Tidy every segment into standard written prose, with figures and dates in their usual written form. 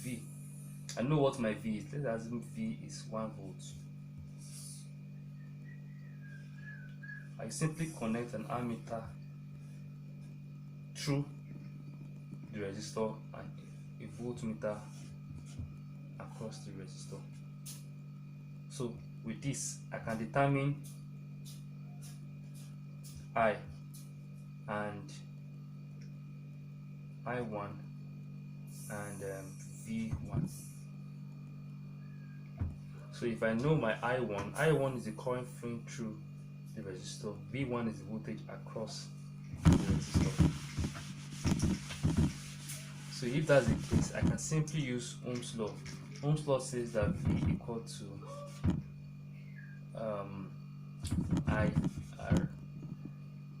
V. I know what my V is. Let's assume V is 1 volt. I simply connect an ammeter through the resistor and a voltmeter across the resistor. So with this, I can determine I and I1 and V1. So if I know my I1 is the current flowing through the resistor, V1 is the voltage across the resistor. So if that's the case, I can simply use Ohm's law. Ohm's law says that V equal to IR.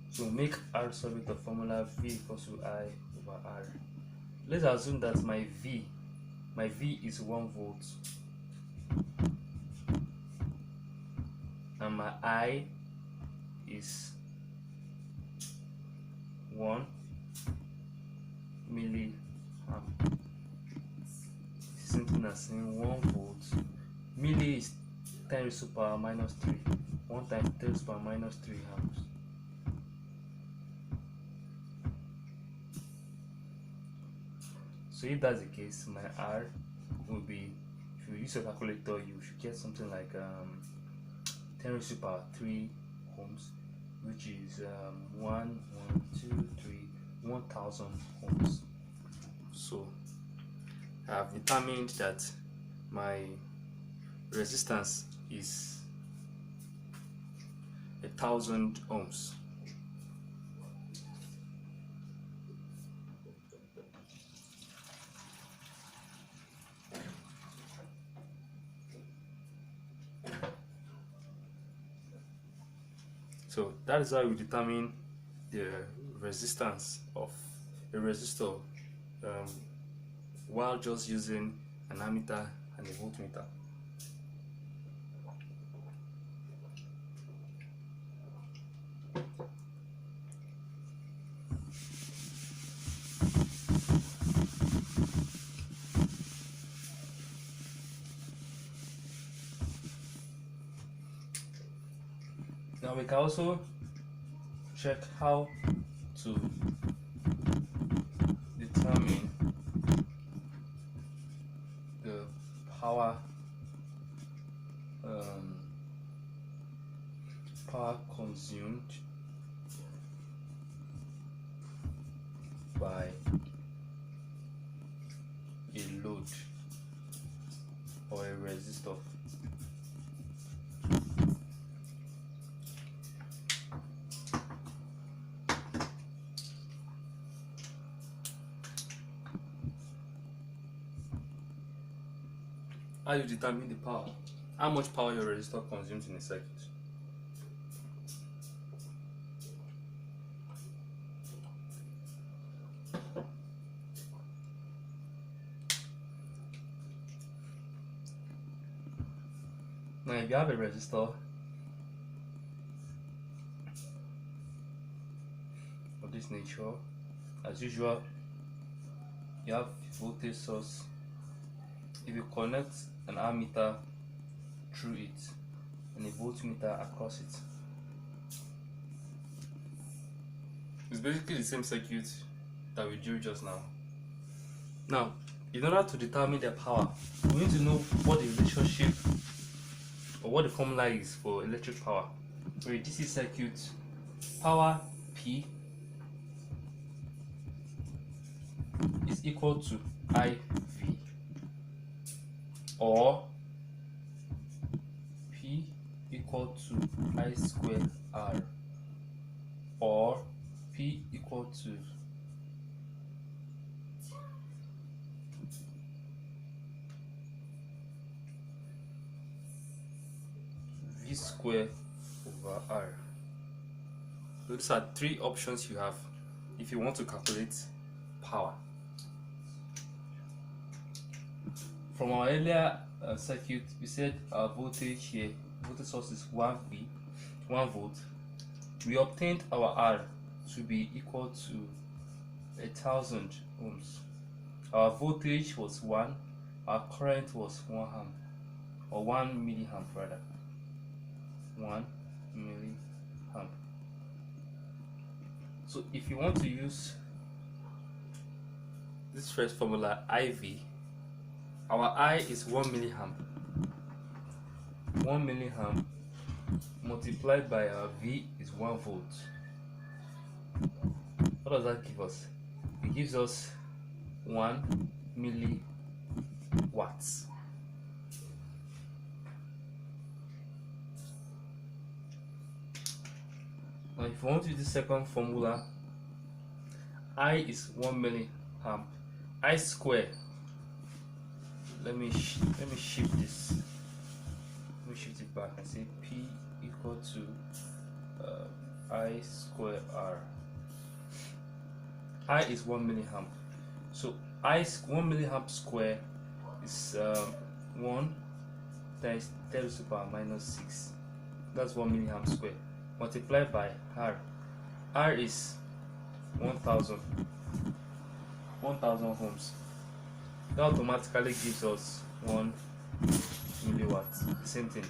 So make R solve the formula V equals to I over R. Let's assume that my V is 1 volt and my I is 1 milliamp. Something as saying 1 volt. Milli is 10 raised to the power minus 3. 1 times 10 raised to the power minus 3 amps. So if that's the case, my R will be, if you use your calculator, you should get something like 10 raised to the power 3 ohms, which is 1,000 ohms. So I have determined that my resistance is 1,000 ohms. So that is how we determine the resistance of a resistor while just using an ammeter and a voltmeter. Now we can also check how to determine the power consumed by a load or a resistor. How you determine the power? How much power your resistor consumes in a circuit? Now if you have a resistor of this nature, as usual, you have voltage source. If you connect an ammeter through it and a voltmeter across it, it's basically the same circuit that we drew just now. Now, in order to determine the power, we need to know what the relationship or what the formula is for electric power. For a DC circuit, power P is equal to IV, or P equal to I squared R, or P equal to V squared over R. So these are three options you have if you want to calculate power. From our earlier circuit, we said our voltage here, voltage source is 1 volt. We obtained our R to be equal to 1,000 ohms. Our voltage was 1 our current was 1 amp, or 1 milliamp rather. 1 milliamp. So if you want to use this first formula IV, our I is 1 milliamp. 1 milliamp multiplied by our V is 1 volt. What does that give us? It gives us 1 milliwatts. Now if you want to use the second formula, I is 1 milliamp. I square, let me shift this. Let me shift it back and say P equal to I square R. I is 1 milliamp. So 1 milliamp square is 1 times 10 to the power minus 6. That's 1 milliamp square. Multiplied by R. R is 1000 ohms. That automatically gives us 1 milliwatts. The same thing.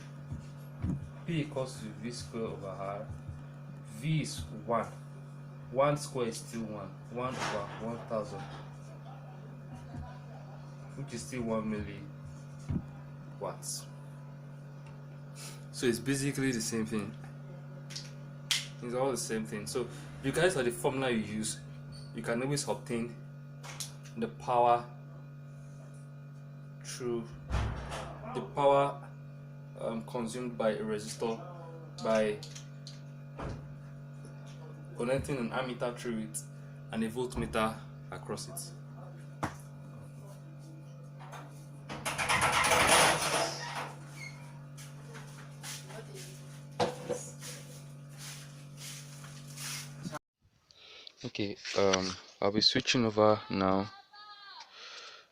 P equals to V square over R. V is 1. 1 square is still 1. 1 over 1000, which is still 1 milliwatts. So it's basically the same thing. It's all the same thing. So regardless of the formula you use, you can always obtain the power through the power consumed by a resistor by connecting an ammeter through it and a voltmeter across it. Okay, I'll be switching over now.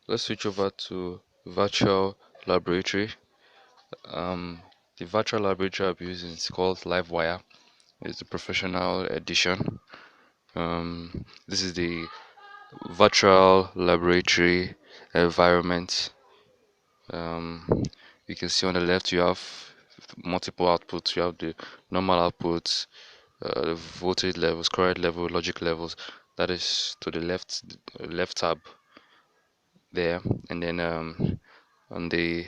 Let's switch over to virtual laboratory. The virtual laboratory I'll be using is called LiveWire. It's the professional edition. This is the virtual laboratory environment. You can see on the left you have multiple outputs. You have the normal outputs, the voltage levels, current level, logic levels. That is to the left tab there, and then on the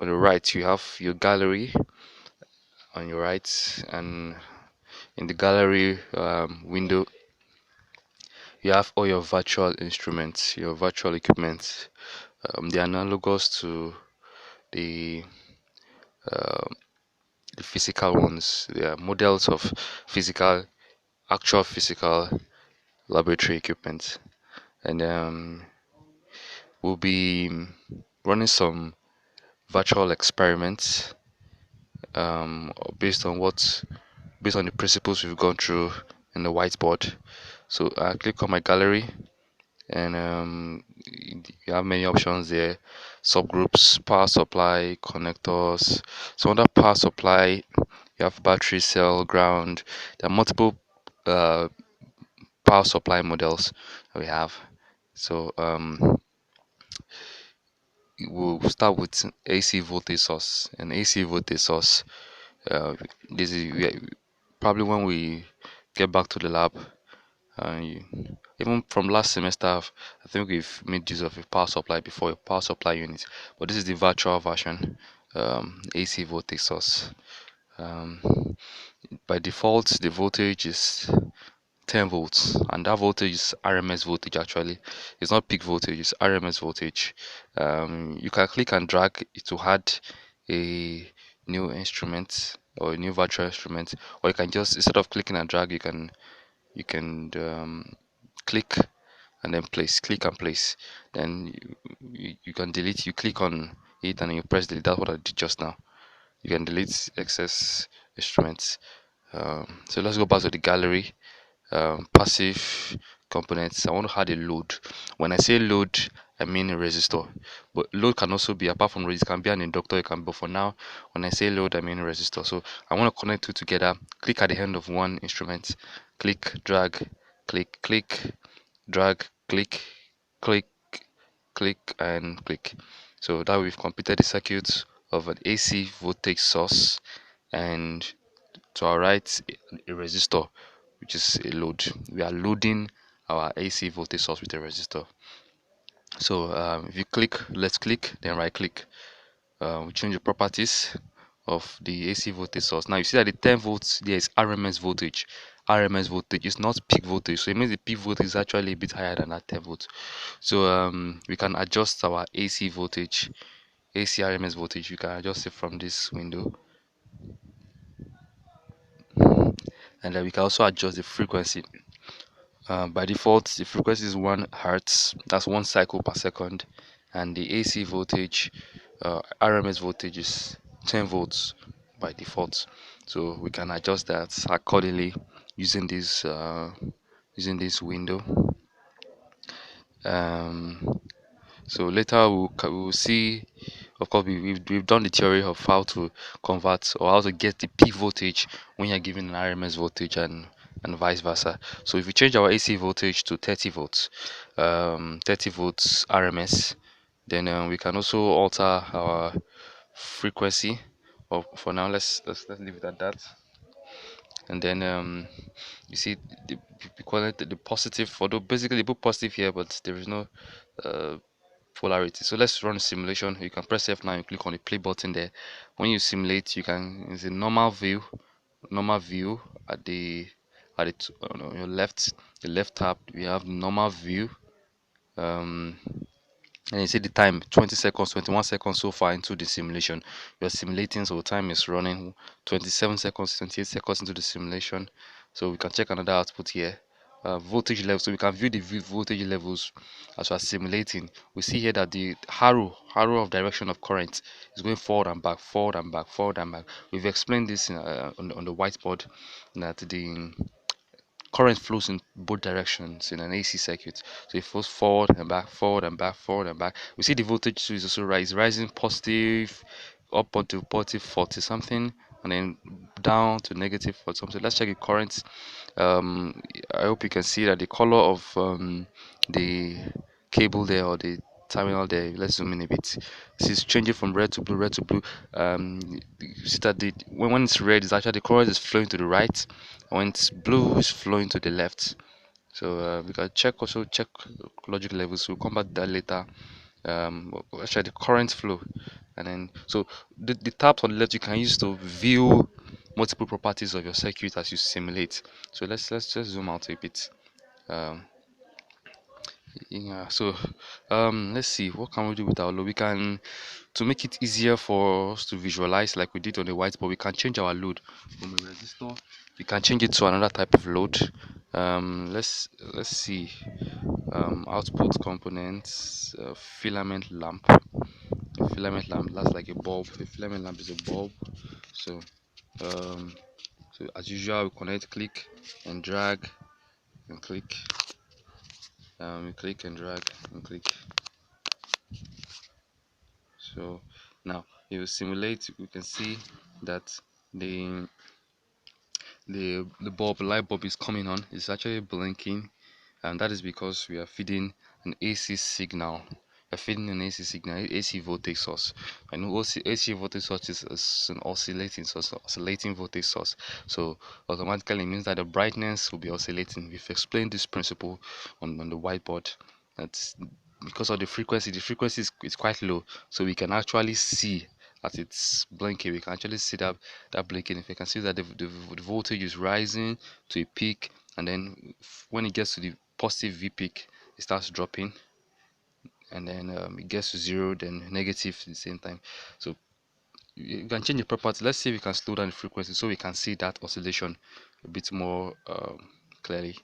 right you have your gallery on your right, and in the gallery window you have all your virtual instruments, your virtual equipment. They're analogous to the the physical ones. They are models of actual physical laboratory equipment, and we'll be running some virtual experiments based on the principles we've gone through in the whiteboard. So I click on my gallery, and you have many options there: subgroups, power supply, connectors. So under power supply you have battery, cell, ground. There are multiple power supply models we have. So we'll start with AC voltage source. An AC voltage source, this is probably when we get back to the lab, even from last semester I think we've made use of a power supply before, a power supply unit, but this is the virtual version. AC voltage source. By default the voltage is 10 volts, and that voltage is RMS voltage. Actually, it's not peak voltage, it's RMS voltage. You can click and drag to add a new instrument or a new virtual instrument, or you can just, instead of clicking and drag, you can click and then place, click and place. Then you can delete. You click on it and you press delete. That's what I did just now. You can delete excess instruments. So let's go back to the gallery. Passive components. I want to add a load. When I say load, I mean a resistor, but load can also be, apart from resistor, it can be an inductor. It can, but for now, when I say load, I mean a resistor. So I want to connect two together. Click at the end of one instrument, click, drag, click, drag, click, click and click. So that we've completed the circuit of an AC voltage source, and to our right a resistor, which is a load. We are loading our AC voltage source with a resistor. So if you click, let's click, then right click. We change the properties of the AC voltage source. Now you see that the 10 volts there is RMS voltage. RMS voltage is not peak voltage, so it means the peak voltage is actually a bit higher than that 10 volts. So we can adjust our AC voltage, AC RMS voltage. You can adjust it from this window, and then we can also adjust the frequency. By default, the frequency is 1 hertz, that's 1 cycle per second, and the AC voltage, RMS voltage is 10 volts by default. So we can adjust that accordingly using this window. Um, so later we'll see. Of course, we've done the theory of how to convert or how to get the peak voltage when you're given an RMS voltage, and vice versa. So if we change our AC voltage to 30 volts, 30 volts RMS, then we can also alter our frequency. Or for now, let's leave it at that. And then you see we call it the positive. Although basically they put positive here, but there is no uh, polarity. So let's run a simulation. You can press F9 and click on the play button there. When you simulate, you can, it's a normal view at on your left, the left tab. We have normal view. Um, and you see the time 20 seconds, 21 seconds so far into the simulation. You're simulating, so time is running 27 seconds, 28 seconds into the simulation. So we can check another output here. Voltage level, so we can view the voltage levels as we are simulating. We see here that the arrow of direction of current is going forward and back, forward and back, forward and back. We've explained this on the whiteboard, that the current flows in both directions in an AC circuit. So it flows forward and back, forward and back, forward and back. We see the voltage is also rising positive up onto positive 40 something, and then down to negative 40 something. Let's check the current. um I hope you can see that the color of the cable there, or the terminal there, let's zoom in a bit. See, it's changing from red to blue, red to blue. You see that when it's red, it's actually the current is flowing to the right, and when it's blue, it's flowing to the left. So we can check logic levels. We'll come back to that later. Actually the current flow, and then so the tabs on the left you can use to view multiple properties of your circuit as you simulate. So let's just zoom out a bit. um yeah, so let's see, what can we do with our load? We can, to make it easier for us to visualize like we did on the whiteboard, we can change our load from a resistor, we can change it to another type of load. Let's see. Output components, filament lamp. A filament lamp, that's like a bulb. A filament lamp is a bulb. So um so as usual, we connect, click and drag and click. Click and drag and click. So now if you simulate, we can see that the the light bulb is coming on. It's actually blinking, and that is because we are feeding an AC signal. We're feeding an AC signal, AC voltage source. I know AC voltage source is an oscillating source, oscillating voltage source. So automatically it means that the brightness will be oscillating. We've explained this principle on the whiteboard. That's because of the frequency is quite low, so we can actually see as it's blinking. We can actually see that blinking. If you can see that the voltage is rising to a peak, and then when it gets to the positive V peak, it starts dropping, and then it gets to zero, then negative at the same time. So you can change the property. Let's see if we can slow down the frequency so we can see that oscillation a bit more clearly.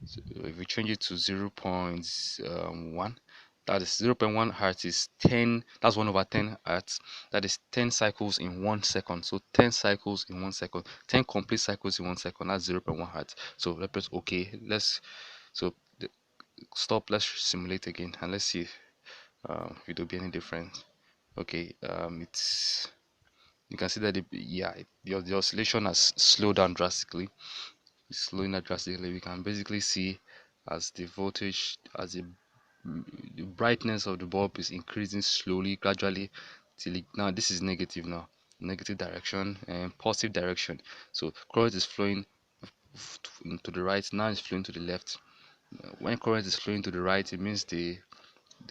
So if we change it to 0.1, that is 0.1 hertz is 10, that's 1 over 10 hertz. That is 10 cycles in 1 second. So 10 cycles in 1 second, 10 complete cycles in 1 second, that's 0.1 hertz. So let's press OK. So stop, let's simulate again, and let's see if it will be any different. Okay, it's, you can see that the oscillation has slowed down drastically. It's slowing down drastically. We can basically see as the voltage, as the the brightness of the bulb is increasing slowly, gradually, till now this is negative now, negative direction and positive direction. So current is flowing to the right, now it's flowing to the left. When current is flowing to the right, it means the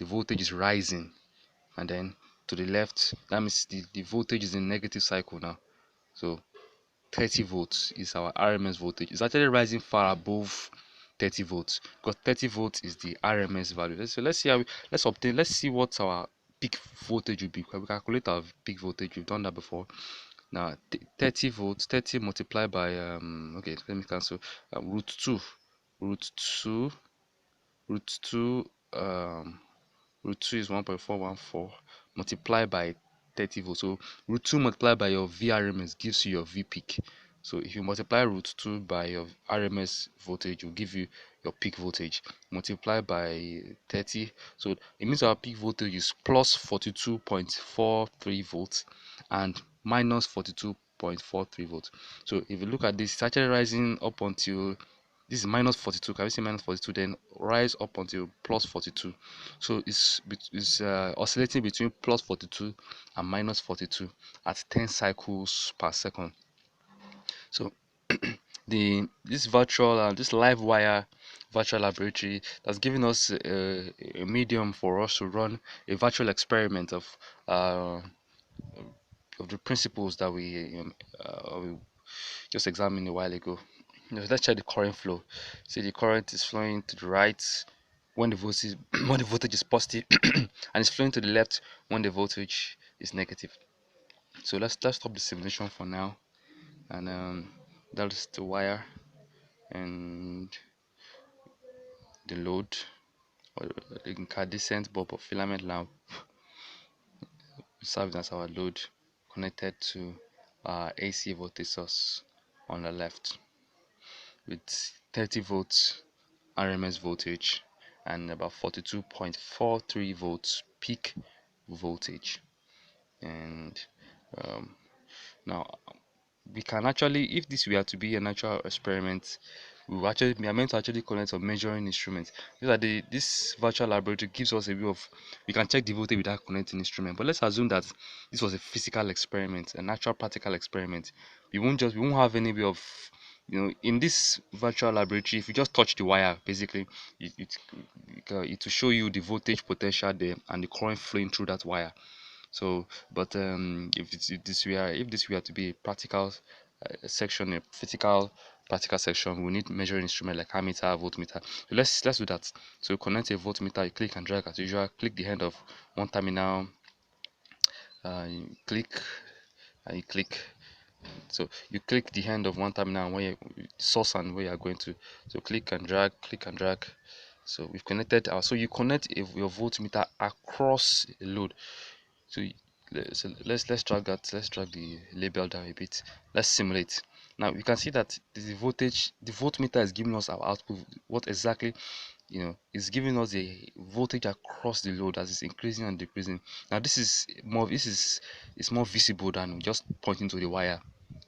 voltage is rising, and then to the left, that means the voltage is in negative cycle now. So 30 volts is our RMS voltage. It's actually rising far above 30 volts, because 30 volts is the RMS value. So let's see how let's see what our peak voltage will be. We calculate our peak voltage. We've done that before. Now 30 volts, 30 multiplied by okay, let me cancel root 2, root 2, root 2 root 2 is 1.414 multiplied by 30 volts. So root 2 multiplied by your VRMS gives you your V peak. So if you multiply root 2 by your RMS voltage, will give you your peak voltage. Multiply by 30, so it means our peak voltage is plus 42.43 volts and minus 42.43 volts. So if you look at this, it's actually rising up until this is minus 42. Can we say minus 42? Then rise up until plus 42. So it's oscillating between plus 42 and minus 42 at 10 cycles per second. So this virtual this live wire virtual laboratory that's giving us a medium for us to run a virtual experiment uh, of the principles that we just examined a while ago. Now, let's check the current flow. See, the current is flowing to the right when the voltage when the voltage is positive, and it's flowing to the left when the voltage is negative. So let's stop the simulation for now, and that's the wire and the load, or the incandescent bulb or filament lamp serves as our load, connected to our AC voltage source on the left with 30 volts RMS voltage and about 42.43 volts peak voltage. And um, now we can actually, if this were to be a natural experiment, we are meant to actually connect some measuring instruments. This virtual laboratory gives us a view of, we can check the voltage without connecting instrument. But let's assume that this was a physical experiment, a natural practical experiment. We won't have any way of, in this virtual laboratory, if you just touch the wire, basically it will show you the voltage potential there and the current flowing through that wire. So, but if this were to be a practical section, a physical practical section, we need measuring instrument like ammeter, voltmeter. So let's do that. So connect a voltmeter, you click and drag as usual, click the end of one terminal, you click and you click. So you click the end of one terminal where source and where you are going to. So click and drag, click and drag. So we've connected our, so you connect your voltmeter across a load. So let's drag that, let's drag the label down a bit. Let's simulate. Now you can see that the voltmeter is giving us our output. What exactly, is giving us a voltage across the load as it's increasing and decreasing. Now it's more visible than just pointing to the wire,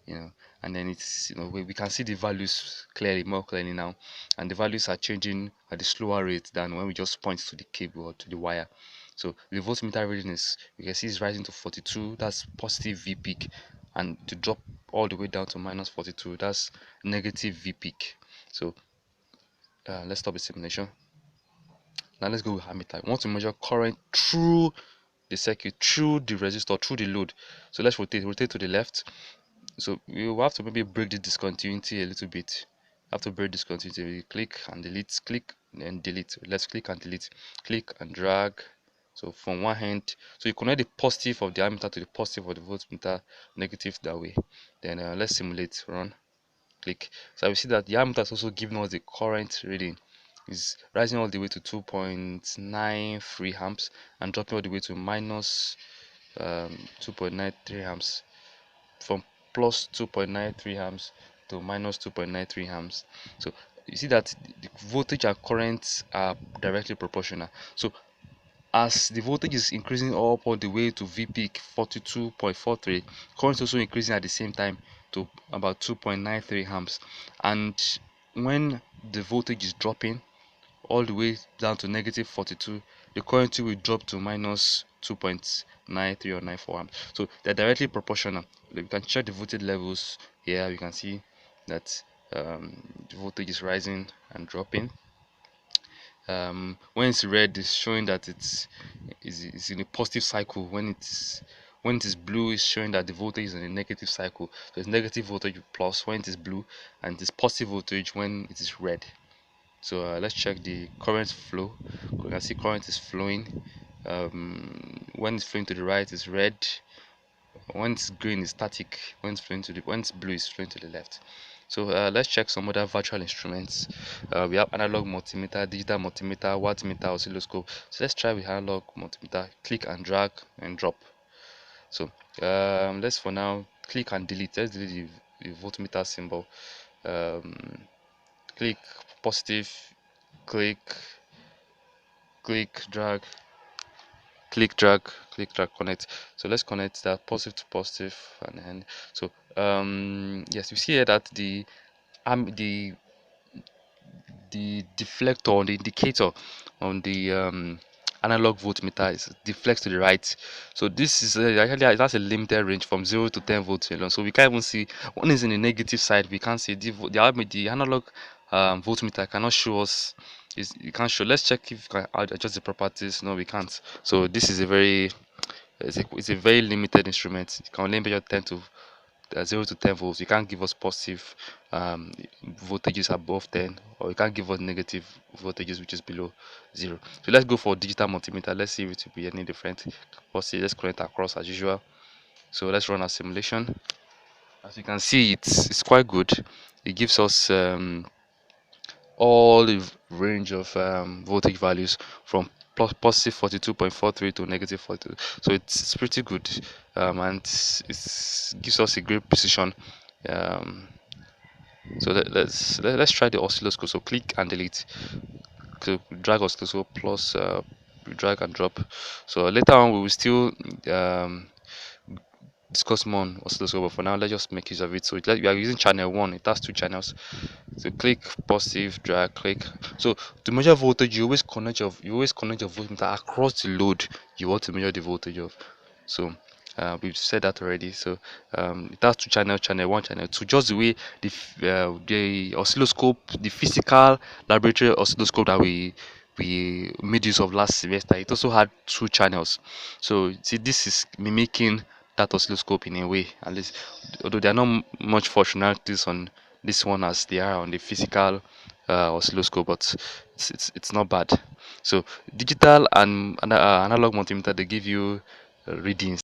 and then it's, we can see the values more clearly now, and the values are changing at a slower rate than when we just point to the cable or to the wire. So the voltmeter reading is, you can see, is rising to 42, that's positive V peak, and to drop all the way down to minus 42, that's negative V peak. So let's stop the simulation. Now let's go with ammeter. We want to measure current through the circuit, through the resistor, through the load. So let's rotate to the left. So we will have to maybe break the discontinuity a little bit. Have to break discontinuity. We click and delete, click and delete. Let's click and delete, click and drag. So from one hand, so you connect the positive of the ammeter to the positive of the voltmeter, negative that way. Then let's simulate, run, click. So we see that the ammeter is also giving us the current reading. Is rising all the way to 2.93 amps and dropping all the way to minus 2.93 amps, from plus 2.93 amps to minus 2.93 amps. So you see that the voltage and current are directly proportional. So as the voltage is increasing up all the way to V peak 42.43, current is also increasing at the same time to about 2.93 amps. And when the voltage is dropping, all the way down to negative 42, the current will drop to minus 2.93 or 94 amps. So they're directly proportional. You can check the voltage levels here. You can see that the voltage is rising and dropping. When it's red, it's showing that it's in a positive cycle. When it is blue, it's showing that the voltage is in a negative cycle. So it's negative voltage plus when it is blue, and it is positive voltage when it is red. So let's check the current flow. You can see current is flowing. When it's flowing to the right, it's red. When it's green, is static. When it's blue, it's flowing to the left. So let's check some other virtual instruments. We have analog multimeter, digital multimeter, wattmeter, oscilloscope. So let's try with analog multimeter. Click and drag and drop. So let's for now click and delete. Let's delete the voltmeter symbol. Click positive, click, click, drag, click, drag, click, drag, connect. So let's connect that positive to positive, and then so yes, you see here that um the the deflector on the indicator on the analog voltmeter is deflects to the right. So this is actually that's a limited range from 0 to 10 volts alone. So we can't even see one is in the negative side. We can't see the analog voltmeter cannot show us. Is you can't show. Let's check if we can adjust the properties. No, we can't. So this is a very it's a very limited instrument. It can only measure 10 to 0 to 10 volts. You can't give us positive voltages above 10, or you can't give us negative voltages which is below 0. So let's go for digital multimeter. Let's see if it will be any different. Let's connect across as usual. So let's run our simulation. As you can see, it's quite good. It gives us all the range of voltage values from positive 42.43 to negative 42. So it's pretty good, and it gives us a great precision. So let's try the oscilloscope. So click and delete. So drag oscilloscope plus drag and drop. So later on we will still discuss more on oscilloscope, but for now let's just make use of it. So we are using channel 1. It has 2 channels. So click positive, drag, click. So to measure voltage, you always connect your voltmeter across the load you want to measure the voltage of. So we've said that already. So it has 2 channels, channel 1, channel 2, just the way the oscilloscope, the physical laboratory oscilloscope that we made use of last semester, it also had 2 channels. So see, this is mimicking that oscilloscope in a way, at least, although there are not much functionalities on this one as they are on the physical oscilloscope, but it's not bad. So digital and analog multimeter, they give you readings